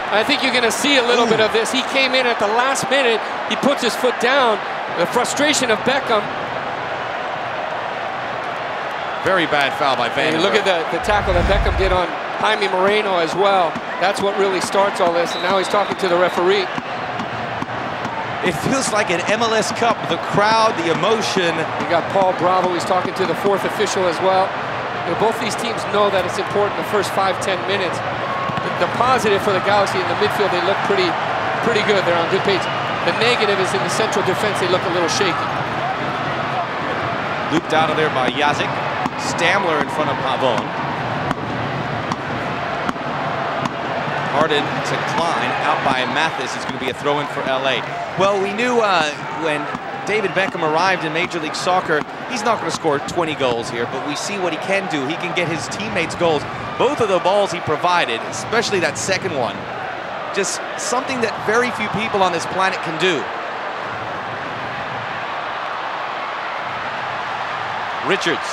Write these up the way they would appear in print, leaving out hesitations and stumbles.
I think you're going to see a little bit of this. He came in at the last minute. He puts his foot down. The frustration of Beckham. Very bad foul by Van. Look at the tackle that Beckham did on Jaime Moreno as well. That's what really starts all this. And now he's talking to the referee. It feels like an MLS Cup. The crowd, the emotion. You got Paul Bravo. He's talking to the fourth official as well. You know, both these teams know that it's important the first 5-10 minutes. The positive for the Galaxy in the midfield, they look pretty good. They're on good pace. The negative is in the central defense. They look a little shaky. Looped out of there by Yazic. Stamler in front of Pavon. Harden to Klein, out by Mathis. It's going to be a throw-in for LA. Well, we knew when David Beckham arrived in Major League Soccer, he's not going to score 20 goals here, but we see what he can do. He can get his teammates goals. Both of the balls he provided, especially that second one, just something that very few people on this planet can do. Richards,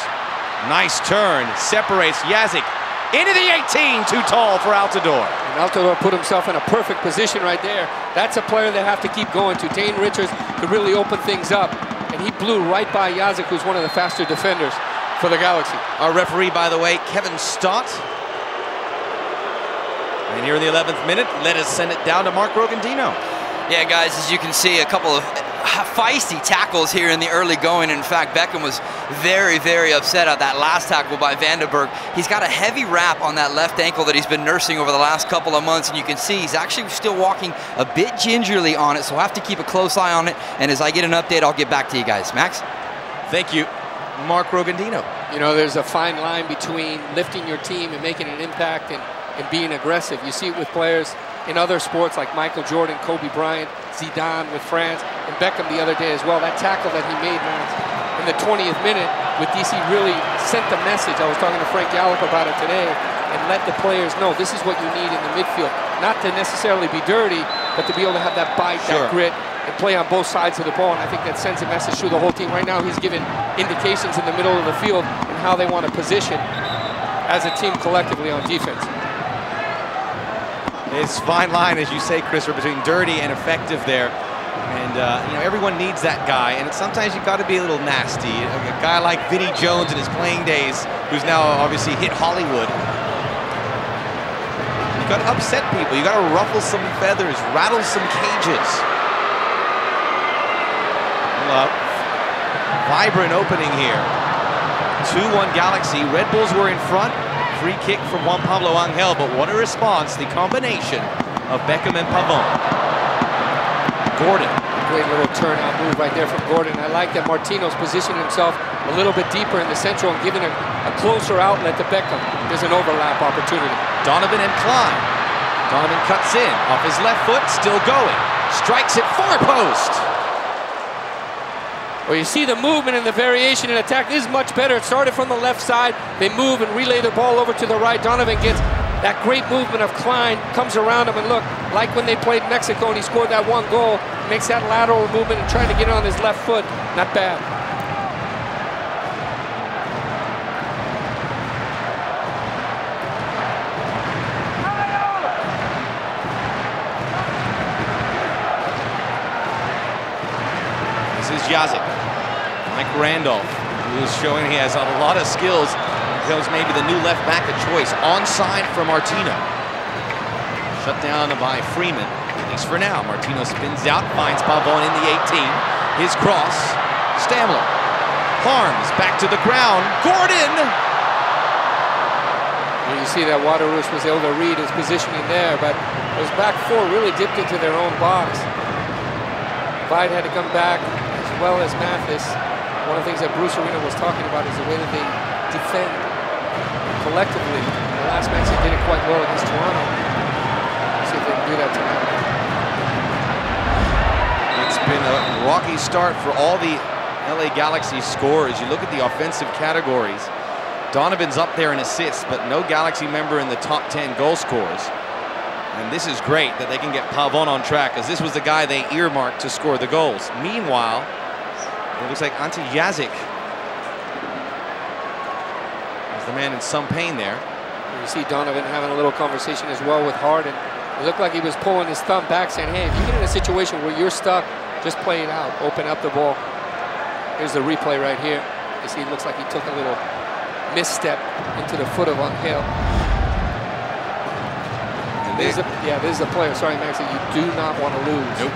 nice turn, separates Yazic into the 18, too tall for Altidore. And Altidore put himself in a perfect position right there. That's a player they have to keep going to. Dane Richards could really open things up, and he blew right by Yazic, who's one of the faster defenders for the Galaxy. Our referee, by the way, Kevin Stott. And here in the 11th minute, let us send it down to Mark Rogandino. Yeah, guys, as you can see, a couple of feisty tackles here in the early going. In fact, Beckham was very, very upset at that last tackle by Vandenberg. He's got a heavy wrap on that left ankle that he's been nursing over the last couple of months, and you can see he's actually still walking a bit gingerly on it, so we'll have to keep a close eye on it. And as I get an update, I'll get back to you guys. Max? Thank you, Mark Rogandino. You know, there's a fine line between lifting your team and making an impact and being aggressive. You see it with players in other sports like Michael Jordan, Kobe Bryant, Zidane with France, and Beckham the other day as well. That tackle that he made, man, in the 20th minute with DC really sent the message. I was talking to Frank Gallup about it today, and let the players know this is what you need in the midfield. Not to necessarily be dirty, but to be able to have that bite, that grit, and play on both sides of the ball. And I think that sends a message through the whole team. Right now, he's given indications in the middle of the field and how they want to position as a team collectively on defense. It's fine line, as you say, Chris, between dirty and effective there. And, you know, everyone needs that guy. And sometimes you've got to be a little nasty. A guy like Vinnie Jones in his playing days, who's now obviously hit Hollywood. You've got to upset people. You've got to ruffle some feathers, rattle some cages. Well, vibrant opening here. 2-1 Galaxy. Red Bulls were in front. Free kick from Juan Pablo Angel, but what a response, the combination of Beckham and Pavon. Gordon. Great little turnout move right there from Gordon. I like that Martino's positioned himself a little bit deeper in the central and giving a closer outlet to Beckham. There's an overlap opportunity. Donovan and Klein. Donovan cuts in, off his left foot, still going. Strikes it, far post. Well, you see the movement and the variation in attack. This is much better. It started from the left side. They move and relay the ball over to the right. Donovan gets that great movement of Klein, comes around him, and look, like when they played Mexico and he scored that one goal, makes that lateral movement and trying to get it on his left foot. Not bad. This is Yazic. Mike Randolph, who is showing he has a lot of skills, becomes maybe the new left back of choice. Onside for Martino. Shut down by Freeman, at least for now. Martino spins out, finds Pavon in the 18. His cross, Stamler. Harms back to the ground. Gordon! And you see that Waterroos was able to read his positioning there, but those back four really dipped into their own box. Vide had to come back, as well as Mathis. One of the things that Bruce Arena was talking about is the way that they defend collectively. In the last match, they did it quite well against Toronto. Let's see if they can do that tonight. It's been a rocky start for all the LA Galaxy scorers. You look at the offensive categories. Donovan's up there in assists, but no Galaxy member in the top 10 goal scorers. And this is great that they can get Pavon on track, as this was the guy they earmarked to score the goals. Meanwhile, it looks like Ante Yazic is the man in some pain there. You see Donovan having a little conversation as well with Harden. It looked like he was pulling his thumb back, saying, hey, if you get in a situation where you're stuck, just play it out. Open up the ball. Here's the replay right here. You see, it looks like he took a little misstep into the foot of Angel. This is a player, sorry, Max, that you do not want to lose. Nope.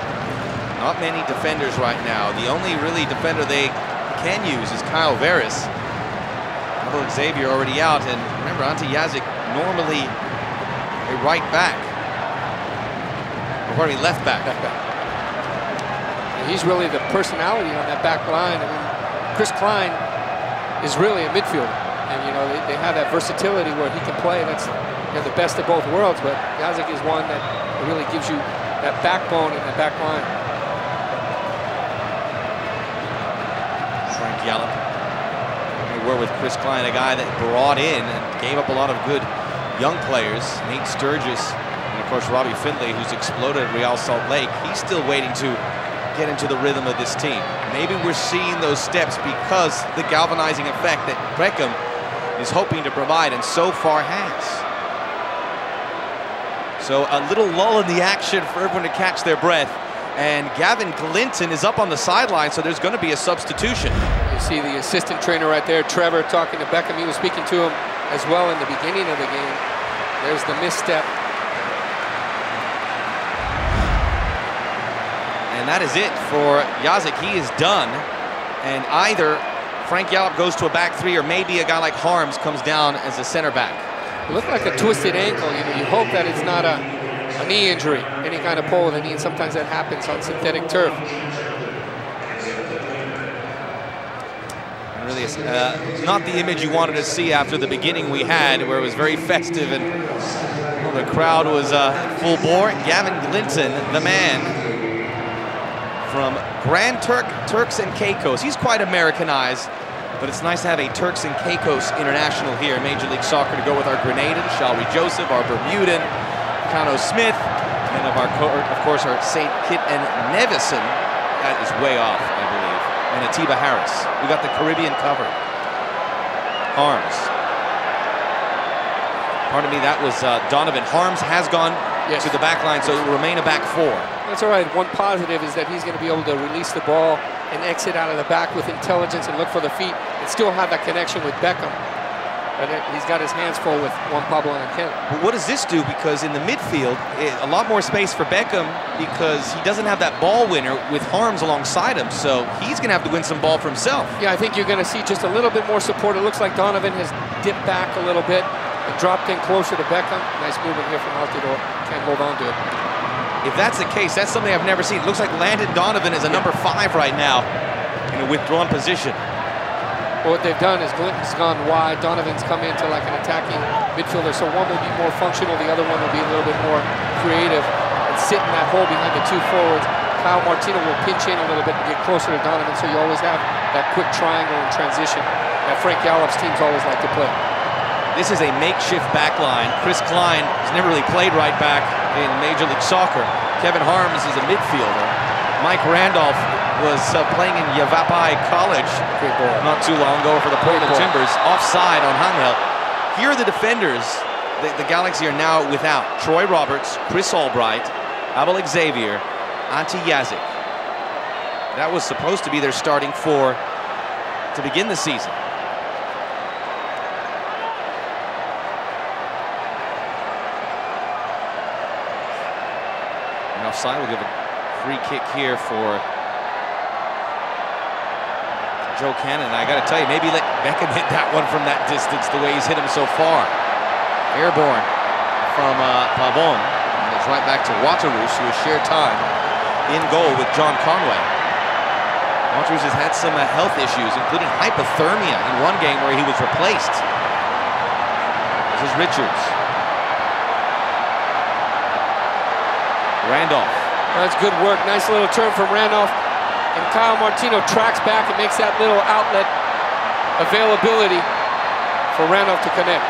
Not many defenders right now. The only really defender they can use is Kyle Veras. Although Xavier already out, and remember, Ante Jazic normally a right back. Or pardon me, left back. And he's really the personality on that back line. I mean, Chris Klein is really a midfielder. And, you know, they have that versatility where he can play. That's, you know, the best of both worlds. But Jazic is one that really gives you that backbone in the back line. Frank Yallop. We were with Chris Klein, a guy that brought in and gave up a lot of good young players. Nate Sturgis, and of course Robbie Findlay, who's exploded at Real Salt Lake. He's still waiting to get into the rhythm of this team. Maybe we're seeing those steps because the galvanizing effect that Beckham is hoping to provide, and so far has. So a little lull in the action for everyone to catch their breath. And Gavin Glinton is up on the sideline, so there's going to be a substitution. You see the assistant trainer right there, Trevor, talking to Beckham. He was speaking to him as well in the beginning of the game. There's the misstep. And that is it for Jazic. He is done. And either Frank Yallop goes to a back three, or maybe a guy like Harms comes down as a center back. It looked like a twisted ankle. You know, you hope that it's not a knee injury, any kind of pull with a knee, and sometimes that happens on synthetic turf. And really, it's not the image you wanted to see after the beginning we had, where it was very festive and the crowd was full bore. Gavin Glinton, the man from Grand Turks and Caicos. He's quite Americanized, but it's nice to have a Turks and Caicos international here in Major League Soccer to go with our Grenadan, Shalwi Joseph, our Bermudan, Cano Smith, and of course our St. Kitts and Nevis. That is way off, I believe. And Atiba Harris. We got the Caribbean covered. Harms. Pardon me, that was Donovan. Harms has gone to the back line, so it will remain a back four. That's all right. One positive is that he's going to be able to release the ball and exit out of the back with intelligence and look for the feet and still have that connection with Beckham. But he's got his hands full with Juan Pablo Angel. But what does this do? Because in the midfield, a lot more space for Beckham because he doesn't have that ball winner with Harms alongside him. So he's going to have to win some ball for himself. Yeah, I think you're going to see just a little bit more support. It looks like Donovan has dipped back a little bit and dropped in closer to Beckham. Nice movement here from Altidore. Can't hold on to it. If that's the case, that's something I've never seen. It looks like Landon Donovan is a number 5 right now in a withdrawn position. Well, what they've done is Glinton's gone wide. Donovan's come into like an attacking midfielder. So one will be more functional. The other one will be a little bit more creative and sit in that hole behind the two forwards. Kyle Martino will pinch in a little bit and get closer to Donovan. So you always have that quick triangle and transition that Frank Yallop's teams always like to play. This is a makeshift back line. Chris Klein has never really played right back in Major League Soccer. Kevin Harms is a midfielder. Mike Randolph was playing in Yavapai College not too long ago for the Portland Timbers. Offside on Hangel. Here are the defenders. The Galaxy are now without Troy Roberts, Chris Albright, Abel Xavier, Ante Jazic. That was supposed to be their starting four to begin the season. Offside will give a free kick here for Joe Cannon. I got to tell you, maybe let Beckham hit that one from that distance the way he's hit him so far. Airborne from Pavon. And it's right back to Waterroos, who has shared time in goal with John Conway. Waterroos has had some health issues, including hypothermia in one game where he was replaced. This is Richards. Randolph. That's good work. Nice little turn from Randolph. And Kyle Martino tracks back and makes that little outlet availability for Randolph to connect.